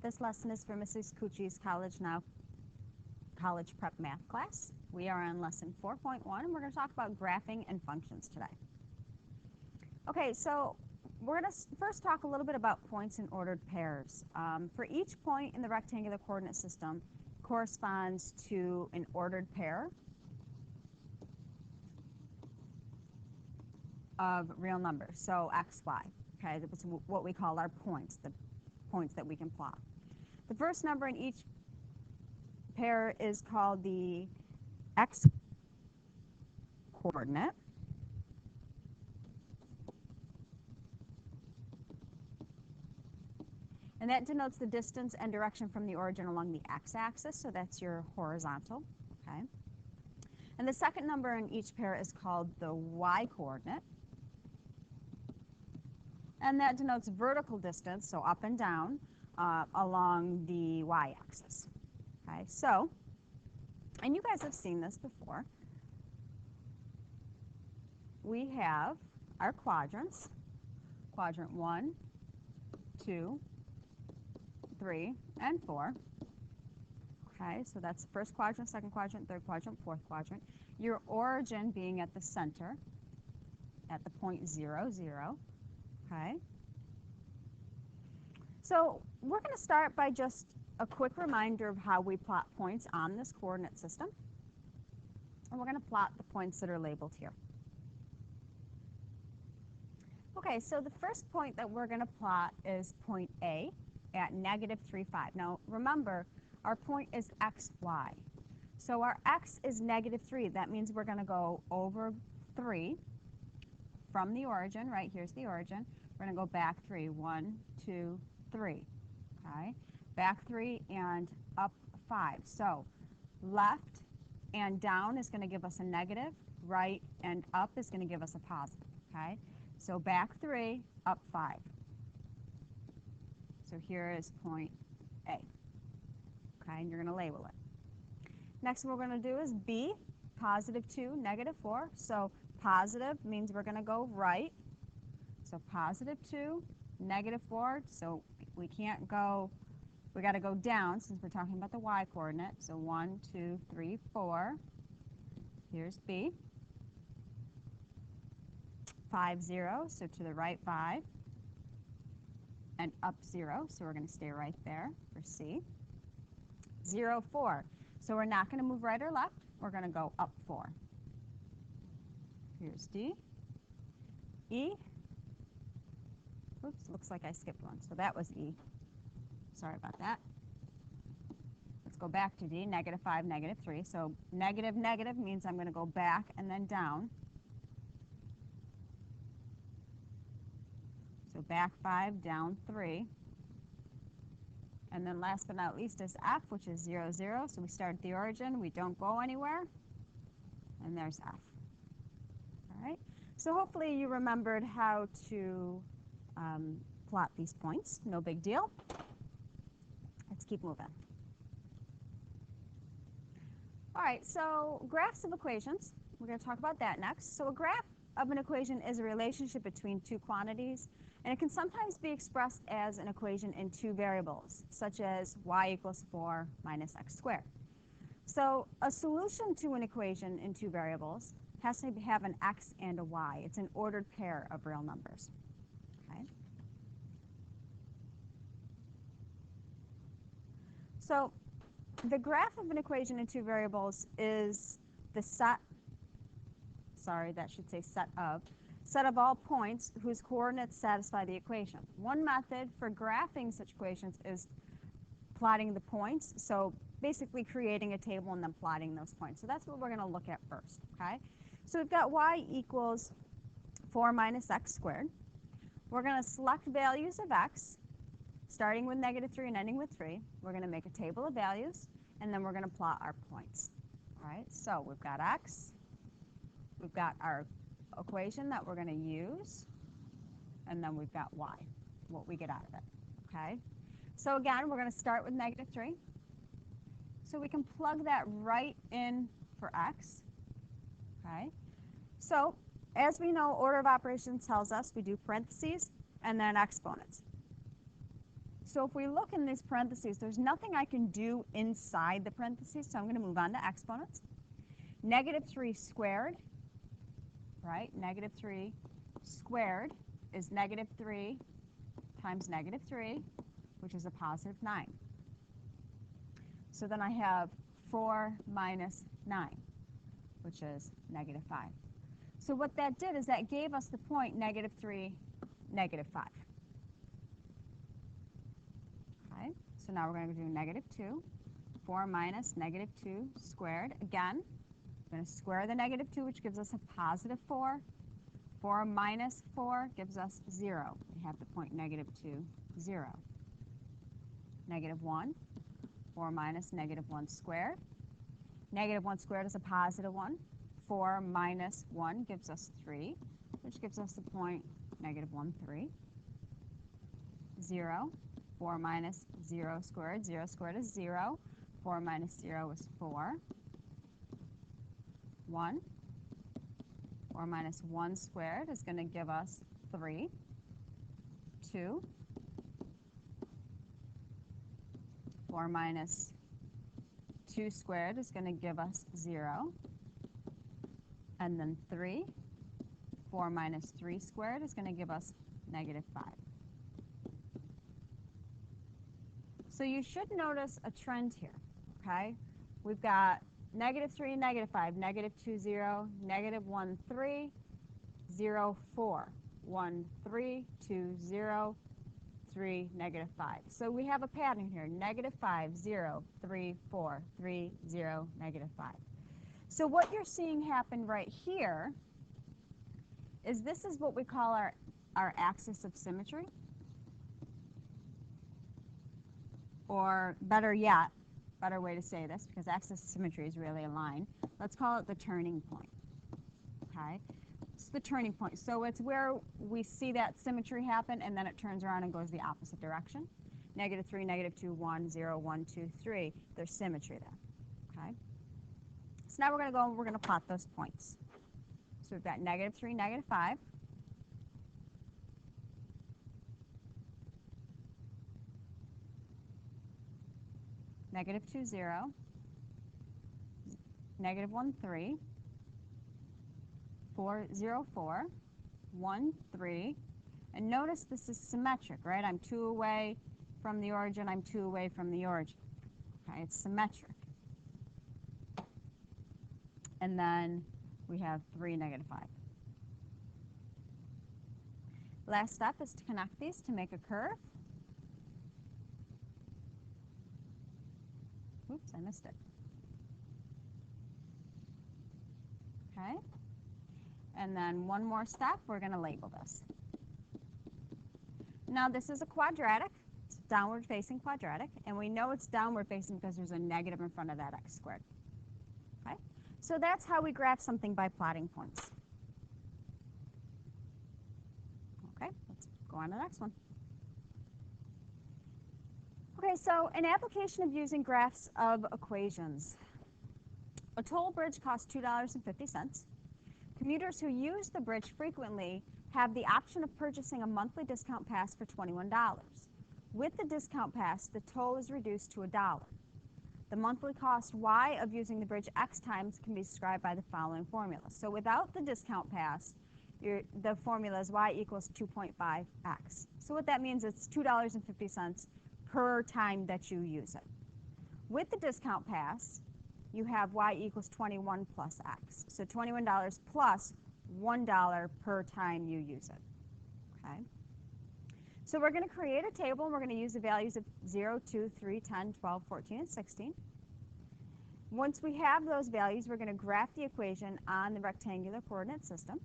This lesson is for Mrs. Cucci's College Prep Math class. We are on lesson 4.1 and we're going to talk about graphing and functions today. Okay, so we're going to first talk a little bit about points in ordered pairs. For each point in the rectangular coordinate system corresponds to an ordered pair of real numbers, so x, y. Okay, that's what we call our points, the points that we can plot. The first number in each pair is called the x coordinate. And that denotes the distance and direction from the origin along the x-axis, so that's your horizontal. Okay. And the second number in each pair is called the y-coordinate. And that denotes vertical distance, so up and down, along the y-axis. Okay, so, and you guys have seen this before. We have our quadrants, quadrant 1, 2, 3, and 4. Okay, so that's the first quadrant, second quadrant, third quadrant, fourth quadrant. Your origin being at the center, at the point 0, 0. Okay. So we're going to start by just a quick reminder of how we plot points on this coordinate system. And we're going to plot the points that are labeled here. Okay, so the first point that we're going to plot is point A at negative 3, 5. Now remember, our point is x, y. So our x is negative 3. That means we're going to go over 3 from the origin, right? Here's the origin. We're going to go back 3. 1, 2, 3. Okay? Back 3 and up 5. So left and down is going to give us a negative. Right and up is going to give us a positive. Okay? So back 3, up 5. So here is point A. Okay? And you're going to label it. Next what we're going to do is B, positive 2, negative 4. So positive means we're going to go right. So positive 2, negative 4. So we can't go, we got to go down since we're talking about the y-coordinate. So 1, 2, 3, 4. Here's B. 5, 0. So to the right 5. And up 0. So we're going to stay right there for C. 0, 4. So we're not going to move right or left. We're going to go up 4. Here's D. E. Oops, looks like I skipped one. So that was E. Sorry about that. Let's go back to D. Negative 5, negative 3. So negative, negative means I'm going to go back and then down. So back 5, down 3. And then last but not least is F, which is 0, 0. So we start at the origin. We don't go anywhere. And there's F. All right. So hopefully you remembered how to plot these points. No big deal. Let's keep moving. All right, so graphs of equations. We're going to talk about that next. So a graph of an equation is a relationship between two quantities, and it can sometimes be expressed as an equation in two variables, such as y equals 4 minus x squared. So a solution to an equation in two variables has to have an x and a y. It's an ordered pair of real numbers. Okay. So the graph of an equation in two variables is the set of all points whose coordinates satisfy the equation. One method for graphing such equations is plotting the points, so basically creating a table and then plotting those points. So that's what we're going to look at first. Okay. So we've got y equals 4 minus x squared. We're going to select values of x, starting with negative 3 and ending with 3. We're going to make a table of values, and then we're going to plot our points. All right, so we've got x. We've got our equation that we're going to use, and then we've got y, what we get out of it. Okay, so again, we're going to start with negative 3. So we can plug that right in for x. Okay, so as we know, order of operations tells us we do parentheses and then exponents. So if we look in these parentheses, there's nothing I can do inside the parentheses, so I'm going to move on to exponents. Negative 3 squared, right? Negative 3 squared is negative 3 times negative 3, which is a positive 9. So then I have 4 minus 9, which is negative 5. So what that did is that gave us the point negative 3, negative 5. Okay, so now we're going to do negative 2. 4 minus negative 2 squared. Again, I'm going to square the negative 2, which gives us a positive 4. 4 minus 4 gives us 0. We have the point negative 2, 0. Negative 1. 4 minus negative 1 squared. Negative 1 squared is a positive 1. 4 minus 1 gives us 3, which gives us the point negative 1, 3. 0. 4 minus 0 squared. 0 squared is 0. 4 minus 0 is 4. 1. 4 minus 1 squared is going to give us 3. 2. 4 minus 2 squared is going to give us 0. And then 3. 4 minus 3 squared is going to give us negative 5. So you should notice a trend here, okay? We've got negative 3, negative 5, negative 2, 0, negative 1, 3, 0, 4, 1, 3, 2, 0, 3, negative 5. So we have a pattern here, negative 5, 0, 3, 4, 3, 0, negative 5. So what you're seeing happen right here is this is what we call our axis of symmetry. Or better yet, better way to say this, because axis of symmetry is really a line, let's call it the turning point. Okay? It's the turning point. So it's where we see that symmetry happen, and then it turns around and goes the opposite direction. Negative 3, negative 2, 1, 0, 1, 2, 3. There's symmetry there. Okay? So now we're going to go and we're going to plot those points. So we've got negative 3, negative 5. Negative 2, 0. Negative 1, 3. 4, 0, 4. 1, 3. And notice this is symmetric, right? I'm 2 away from the origin. I'm 2 away from the origin. Okay, it's symmetric. And then we have 3, negative 5. Last step is to connect these to make a curve. Oops, I missed it. Okay. And then one more step, we're going to label this. Now this is a quadratic. It's downward facing quadratic. And we know it's downward facing because there's a negative in front of that x squared. Okay. So that's how we graph something by plotting points. Okay, let's go on to the next one. Okay, so an application of using graphs of equations. A toll bridge costs $2.50. Commuters who use the bridge frequently have the option of purchasing a monthly discount pass for $21. With the discount pass, the toll is reduced to $1. The monthly cost y of using the bridge x times can be described by the following formula. So without the discount pass, the formula is y equals 2.5x. So what that means is $2.50 per time that you use it. With the discount pass, you have y equals 21 plus x. So $21 plus $1 per time you use it. Okay. So we're going to create a table, and we're going to use the values of 0, 2, 3, 10, 12, 14, and 16. Once we have those values, we're going to graph the equation on the rectangular coordinate system.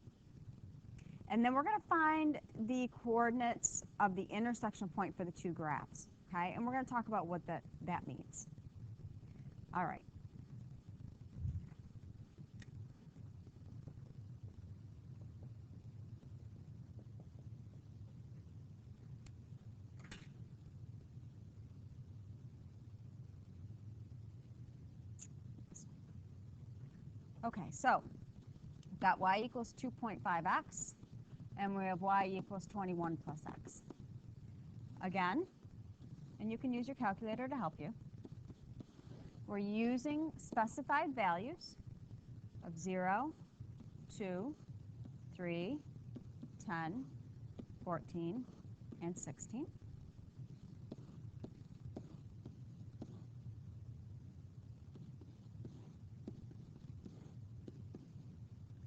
And then we're going to find the coordinates of the intersection point for the two graphs. Okay? And we're going to talk about what that means. All right. Okay, so we've got y equals 2.5x, and we have y equals 21 plus x. Again, and you can use your calculator to help you. We're using specified values of 0, 2, 3, 10, 14, and 16.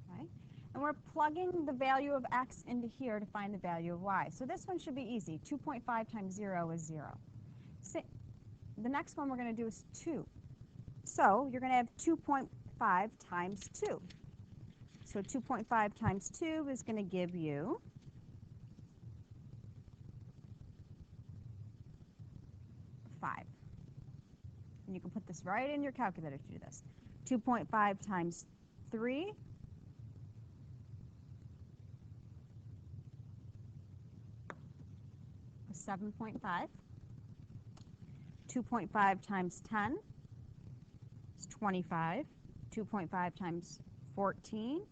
Okay. And we're plugging the value of x into here to find the value of y. So this one should be easy. 2.5 times 0 is 0. The next one we're going to do is 2. So you're going to have 2.5 times 2. So 2.5 times 2 is going to give you 5. And you can put this right in your calculator to do this. 2.5 times 3 is 7.5. 2.5 times 10 is 25. 2.5 times 14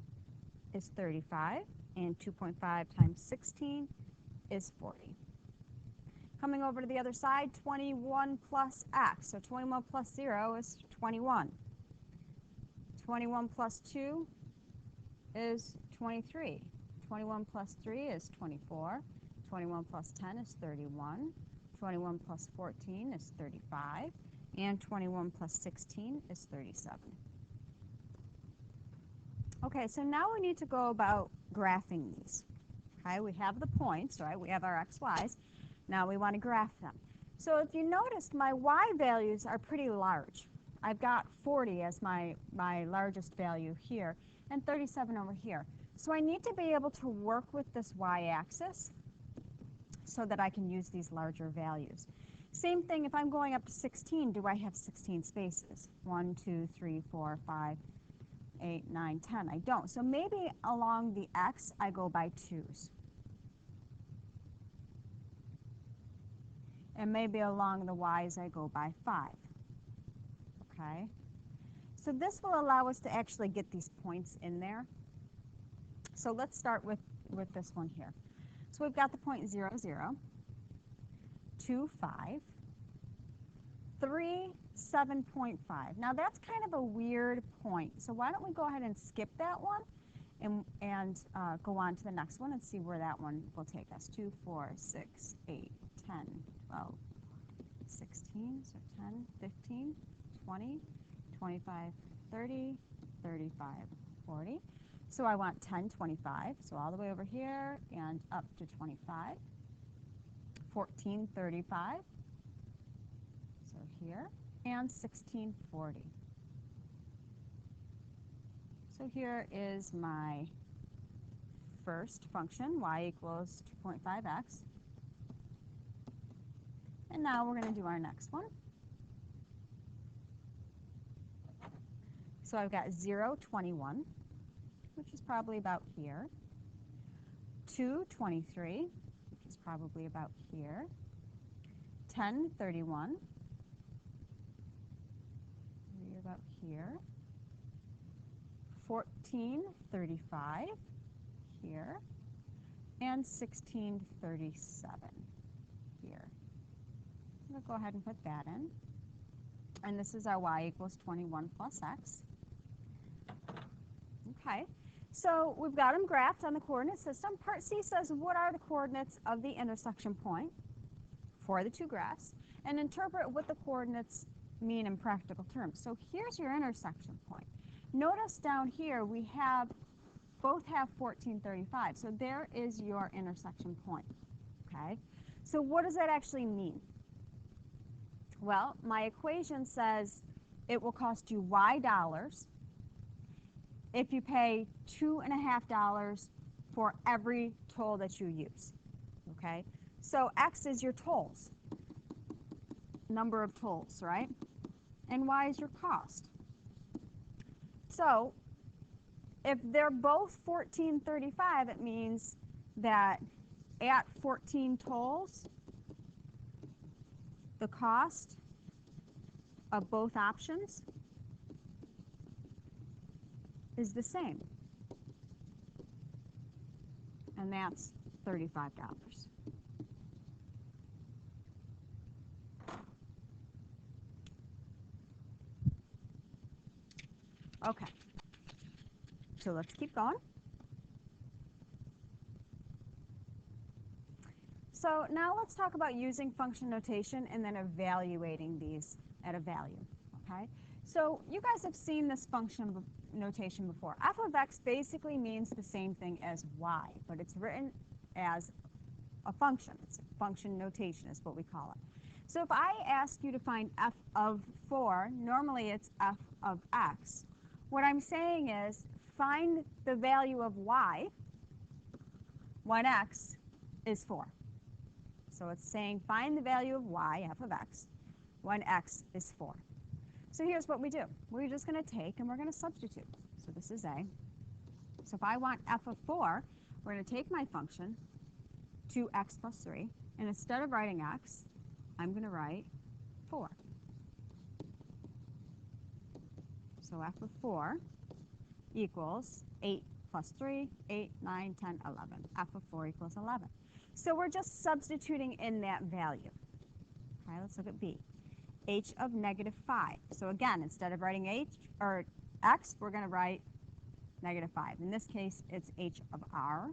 is 35. And 2.5 times 16 is 40. Coming over to the other side, 21 plus x. So 21 plus 0 is 21. 21 plus 2 is 23. 21 plus 3 is 24. 21 plus 10 is 31. 21 plus 14 is 35. And 21 plus 16 is 37. Okay, so now we need to go about graphing these. Okay, we have the points, right? We have our x, y's. Now we want to graph them. So if you notice, my y values are pretty large. I've got 40 as my largest value here and 37 over here. So I need to be able to work with this y-axis so that I can use these larger values. Same thing if I'm going up to 16, do I have 16 spaces? 1, 2, 3, 4, 5, 8, 9, 10. I don't. So maybe along the x I go by 2s. And maybe along the y's I go by 5. Okay? So this will allow us to actually get these points in there. So let's start with this one here. So we've got the point 0, 0, 2, 5, 3, 7.5. Now that's kind of a weird point. So why don't we go ahead and skip that one and go on to the next one and see where that one will take us. 2, 4, 6, 8, 10, 12, 16, so 10, 15, 20, 25, 30, 35, 40. So I want 10, 25, so all the way over here and up to 25. 14, 35, so here, and 16, 40. So here is my first function, y equals 2.5x. And now we're going to do our next one. So I've got 0, 21, which is probably about here. 2, 23, which is probably about here. 10, 31, maybe about here. 14, 35, here. And 16, 37, here. I'm going to go ahead and put that in. And this is our y equals 21 plus x. Okay, so we've got them graphed on the coordinate system. Part C says, what are the coordinates of the intersection point for the two graphs? And interpret what the coordinates mean in practical terms. So here's your intersection point. Notice down here we both have 1435. So there is your intersection point. Okay, so what does that actually mean? Well, my equation says it will cost you y dollars if you pay $2.50 for every toll that you use. Okay, so x is your tolls, number of tolls, right? And y is your cost. So if they're both $14.35, it means that at 14 tolls, the cost of both options is the same, and that's $35. Okay, so let's keep going. So now let's talk about using function notation and then evaluating these at a value, okay? So you guys have seen this function notation before. F of x basically means the same thing as y, but it's written as a function. It's a function notation is what we call it. So if I ask you to find f of 4, normally it's f of x. What I'm saying is find the value of y when x is 4. So it's saying find the value of y, f of x, when x is 4. So here's what we do. We're just going to take and we're going to substitute. So this is a. So if I want f of 4, we're going to take my function, 2x plus 3, and instead of writing x, I'm going to write 4. So f of 4 equals 8 plus 3, 8, 9, 10, 11. F of 4 equals 11. So we're just substituting in that value. Okay, let's look at B. H of negative 5. So again, instead of writing h or x, we're going to write negative 5. In this case, it's h of r.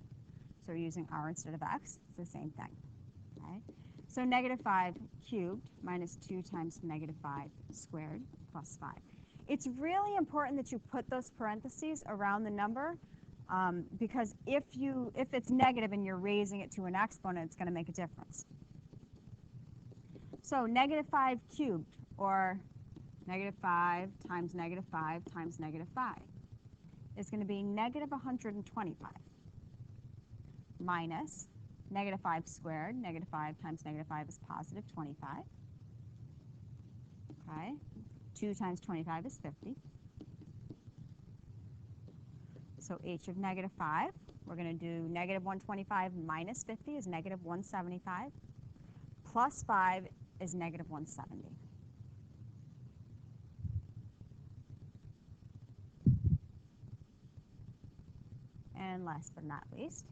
So we're using r instead of x. It's the same thing. Okay? So negative 5 cubed minus 2 times negative 5 squared plus 5. It's really important that you put those parentheses around the number because if it's negative and you're raising it to an exponent, it's going to make a difference. So negative 5 cubed, or negative 5 times negative 5 times negative 5, is going to be negative 125 minus negative 5 squared. Negative 5 times negative 5 is positive 25. Okay, 2 times 25 is 50. So h of negative 5, we're going to do negative 125 minus 50 is negative 175, plus 5 is negative 170. And last but not least,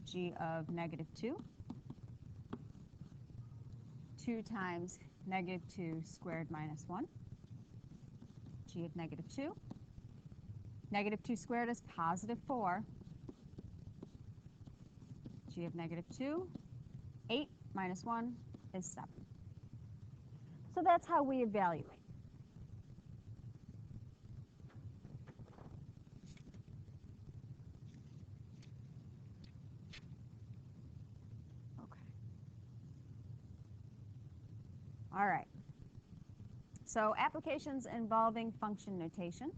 g of negative 2. 2 times negative 2 squared minus 1. G of negative 2. Negative 2 squared is positive 4. G of negative 2. 8 minus 1 is 7. So that's how we evaluate. Okay. All right. So applications involving function notation.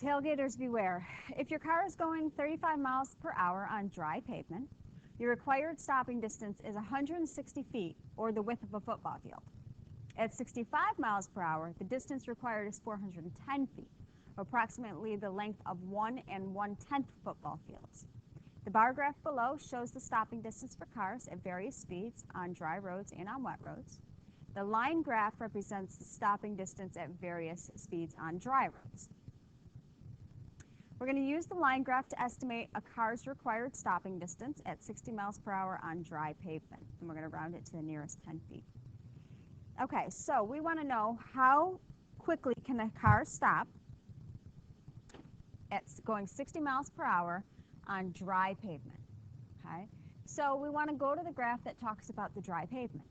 Tailgaters beware. If your car is going 35 miles per hour on dry pavement, your required stopping distance is 160 feet, or the width of a football field. At 65 miles per hour, the distance required is 410 feet, approximately the length of 1 1/10 football fields. The bar graph below shows the stopping distance for cars at various speeds on dry roads and on wet roads. The line graph represents the stopping distance at various speeds on dry roads. We're going to use the line graph to estimate a car's required stopping distance at 60 miles per hour on dry pavement, and we're going to round it to the nearest 10 feet. Okay, so we want to know how quickly can a car stop at going 60 miles per hour on dry pavement. Okay, so we want to go to the graph that talks about the dry pavement.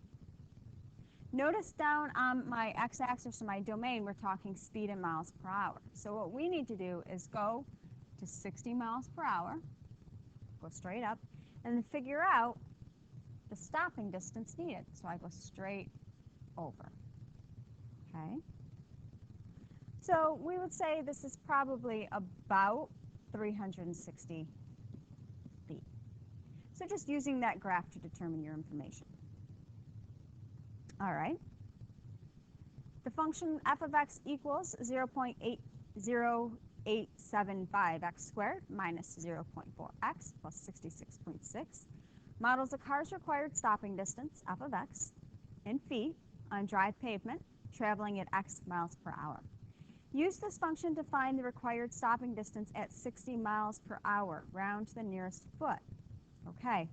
Notice down on my x-axis or my domain, we're talking speed in miles per hour. So what we need to do is go to 60 miles per hour, go straight up, and then figure out the stopping distance needed. So I go straight over. Okay. So we would say this is probably about 360 feet. So just using that graph to determine your information. All right. The function f of x equals 0.80875x squared minus 0.4x plus 66.6 models a car's required stopping distance, f of x, in feet on dry pavement traveling at x miles per hour. Use this function to find the required stopping distance at 60 miles per hour. Round to the nearest foot. Okay.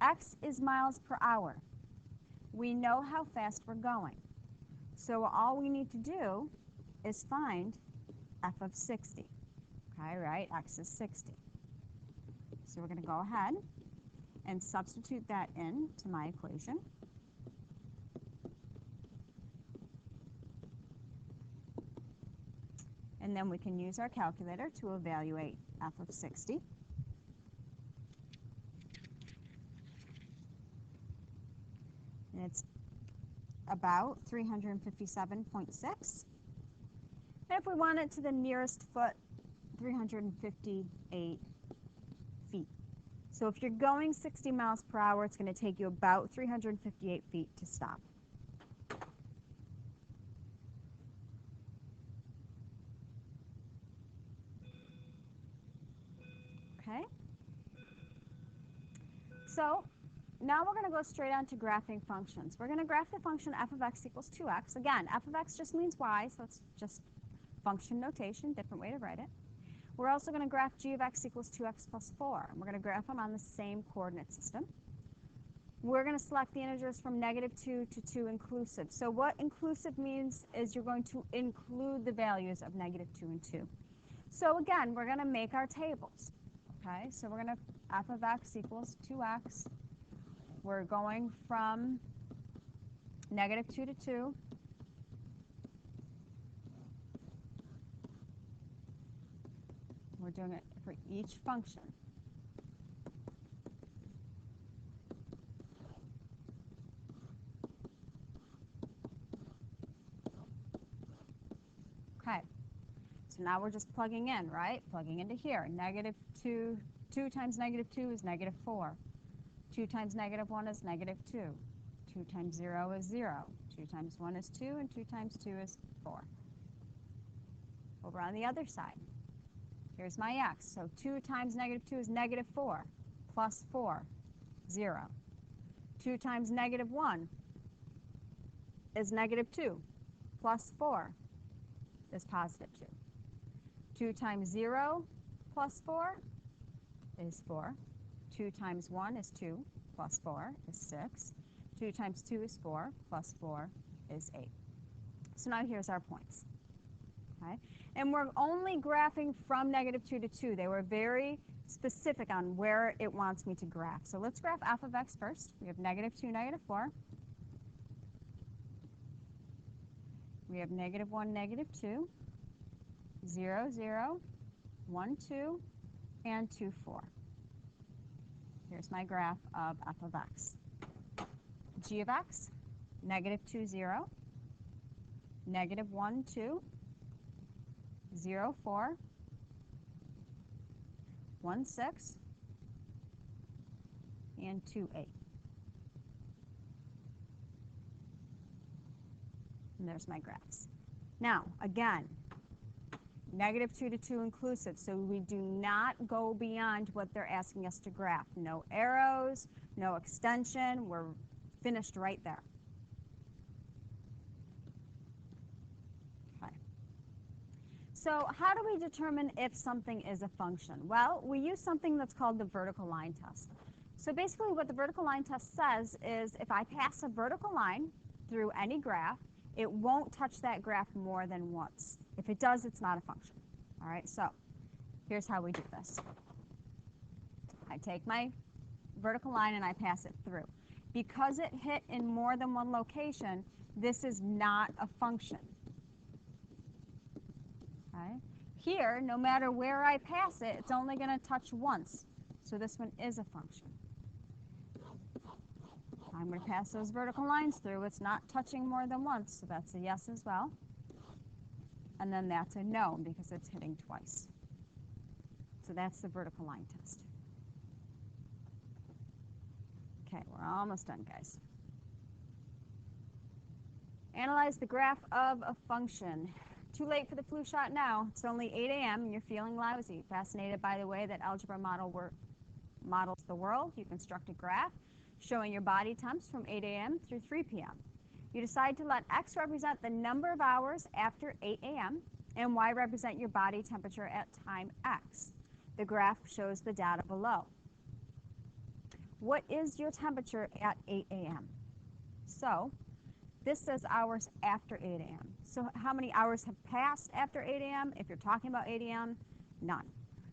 X is miles per hour. We know how fast we're going. So all we need to do is find f of 60. Okay, right? X is 60. So we're going to go ahead and substitute that into my equation. And then we can use our calculator to evaluate f of 60. And it's about 357.6. And if we want it to the nearest foot, 358 feet. So if you're going 60 miles per hour, it's going to take you about 358 feet to stop. Okay? So now we're going to go straight on to graphing functions. We're going to graph the function f of x equals 2x. Again, f of x just means y, so it's just function notation, different way to write it. We're also going to graph g of x equals 2x plus 4. And we're going to graph them on the same coordinate system. We're going to select the integers from -2 to 2 inclusive. So what inclusive means is you're going to include the values of -2 and 2. So again, we're going to make our tables. Okay, so we're going to f of x equals 2x. We're going from -2 to 2. We're doing it for each function. Okay, so now we're just plugging in, right? Plugging into here. -2, 2 times -2 is -4. 2 times -1 is -2. 2 times 0 is 0. 2 times 1 is 2, and 2 times 2 is 4. Over on the other side. Here's my x. So 2 times -2 is -4, plus 4, 0. 2 times -1 is -2, plus 4 is +2. 2 times 0 plus 4 is 4. 2 times 1 is 2, plus 4 is 6. 2 times 2 is 4, plus 4 is 8. So now here's our points. Okay? And we're only graphing from -2 to 2. They were very specific on where it wants me to graph. So let's graph f of x first. We have -2, -4. We have -1, -2, 0, 0, 1, 2, and 2, 4. Here's my graph of f of x. G of x, -2, 0, -1, 2, 0, 4, 1, 6, and 2, 8. And there's my graphs. Now, again, -2 to 2 inclusive, so we do not go beyond what they're asking us to graph. No arrows, no extension, we're finished right there. Okay. So how do we determine if something is a function? Well, we use something that's called the vertical line test. So basically what the vertical line test says is if I pass a vertical line through any graph, it won't touch that graph more than once. If it does, it's not a function. All right, so here's how we do this. I take my vertical line and I pass it through. Because it hit in more than one location, this is not a function. Okay? Here, no matter where I pass it, it's only going to touch once. So this one is a function. I'm going to pass those vertical lines through. It's not touching more than once, so that's a yes as well. And then that's a no because it's hitting twice. So that's the vertical line test. Okay, we're almost done, guys. Analyze the graph of a function. Too late for the flu shot now. It's only 8 a.m. and you're feeling lousy. Fascinated by the way that algebra models the world, you construct a graph showing your body temps from 8 a.m. through 3 p.m. You decide to let x represent the number of hours after 8 a.m. and y represent your body temperature at time x. The graph shows the data below. What is your temperature at 8 a.m.? So This says hours after 8 a.m. So how many hours have passed after 8 a.m.? If you're talking about 8 a.m., none.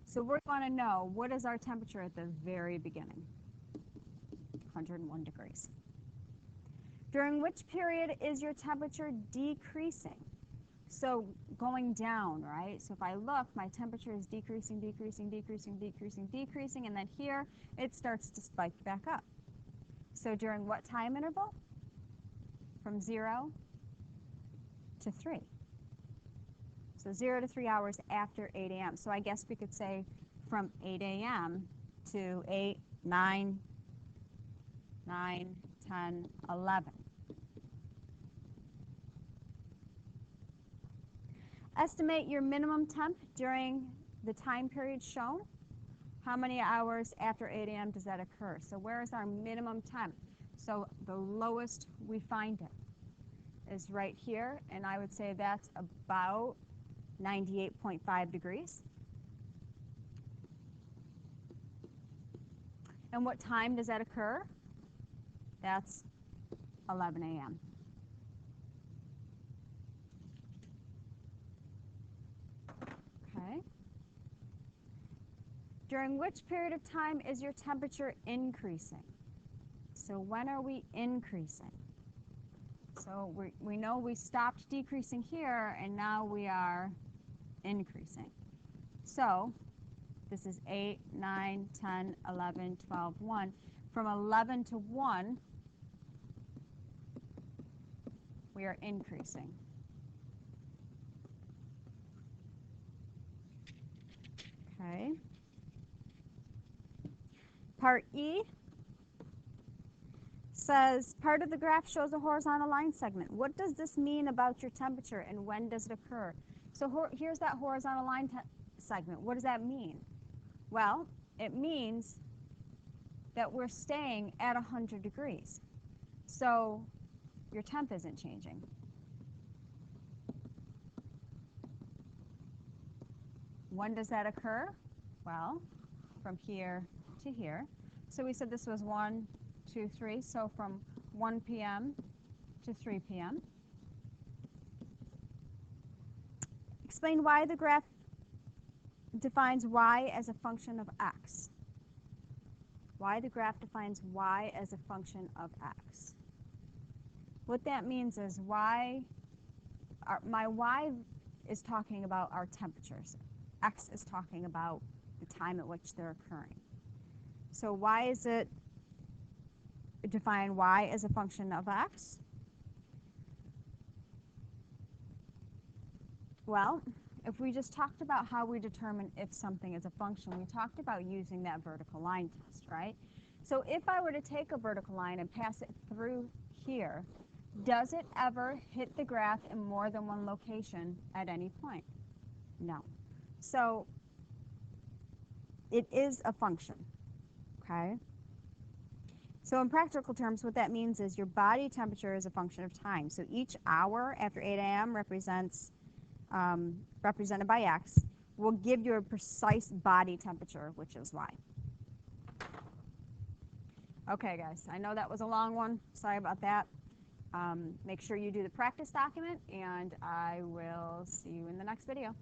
So we're going to know what is our temperature at the very beginning. 101 degrees. During which period is your temperature decreasing? So going down, right? So if I look, my temperature is decreasing, decreasing, decreasing, decreasing, decreasing, and then here it starts to spike back up. So during what time interval? From 0 to 3. So 0 to 3 hours after 8 a.m. So I guess we could say from 8 a.m. to 8, 9, 10, 11. Estimate your minimum temp during the time period shown. How many hours after 8 a.m. does that occur? So where is our minimum temp? So the lowest we find it is right here, and I would say that's about 98.5 degrees. And what time does that occur? That's 11 a.m. Okay. During which period of time is your temperature increasing? So when are we increasing? So we know we stopped decreasing here, and now we are increasing. So this is 8, 9, 10, 11, 12, 1. From 11 to 1, we are increasing. Okay. Part E says, part of the graph shows a horizontal line segment. What does this mean about your temperature, and when does it occur? So here's that horizontal line segment. What does that mean? Well, it means that we're staying at 100 degrees. So your temp isn't changing. When does that occur? Well, from here to here. So we said this was 1, 2, 3. So from 1 p.m. to 3 p.m. Explain why the graph defines y as a function of x. Why the graph defines y as a function of x. What that means is my y is talking about our temperatures. X is talking about the time at which they're occurring. So why is it define y as a function of x? Well, if we just talked about how we determine if something is a function, we talked about using that vertical line test, right? So if I were to take a vertical line and pass it through here, does it ever hit the graph in more than one location at any point? No. So it is a function, okay? So in practical terms, what that means is your body temperature is a function of time. So each hour after 8 a.m. represents, represented by x, will give you a precise body temperature, which is y. Okay, guys, I know that was a long one. Sorry about that. Make sure you do the practice document, and I will see you in the next video.